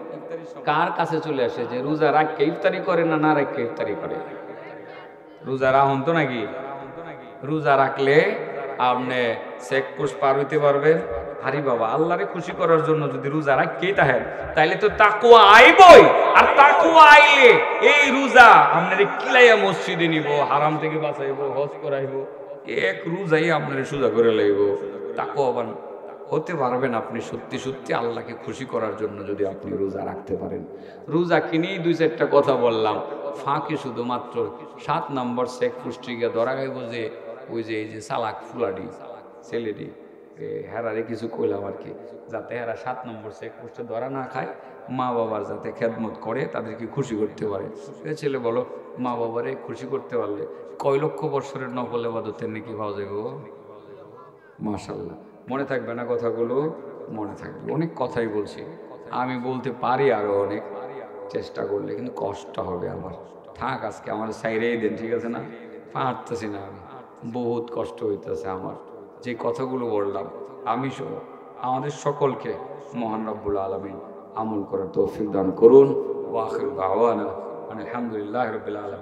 কার কাছে চলে আসে? যে রোজা রাখকে ইফতারি করে না না রাখকে ইফতারি করে। রোজা রাখুন তো নাকি? রোজা রাখলে আপনি চেকপোস্ট পার হইতে পারবেন। হারি বাবা, আল্লাহরে খুশি করার জন্য যদি রোজা রাখকেই থাকেন, তাইলে তো তাকওয়া আইবই। আর তাকওয়া আইলে এই রোজা আপনারে কিলাইয়া মসজিদে নিব, হারাম থেকে বাঁচাইবো, হজ করাইবো, এক রোজাই আপনারে সোজা করে লাইব। তাকওয়াবান হতে পারবেন আপনি সত্যি সত্যি আল্লাহকে খুশি করার জন্য যদি আপনি রোজা রাখতে পারেন। রোজা কিনেই 2-4টা কথা বললাম, ফাঁকে শুধুমাত্র 7 নম্বর চেকপোস্টে গিয়ে ধরা গাইব যে ওই যে এই যে চালাক ফুলাডি ছেলেটি হেরারে কিছু কইলাম আর কি, যাতে হেরা 7 নম্বর চেকপোস্টে ধরা না খায়, মা বাবার যাতে খেদমত করে, তাদেরকে খুশি করতে পারে। ছেলে বলো, মা বাবারে খুশি করতে পারলে কয় লক্ষ বছরের নকল ইবাদতের নাকি পাওয়া যাবে গো? মাশাআল্লাহ। মনে থাকবে না কথাগুলো? মনে থাকবে। অনেক কথাই বলছি, আমি বলতে পারি আরো অনেক, চেষ্টা করলে কিন্তু কষ্ট হবে আমার। থাক, আজকে আমার সাইরেই দেন, ঠিক আছে না? পারতেছি না আমি। বহুত কষ্ট হইতেছে আমার, যে কথাগুলো বললাম আমি সহ আমাদের সকলকে মহান রব্বুল আলামিন আমল করার তৌফিক দান করুন। ওয়া আখিরু দাওয়ানা আলহামদুলিল্লাহি রাব্বিল আলামিন।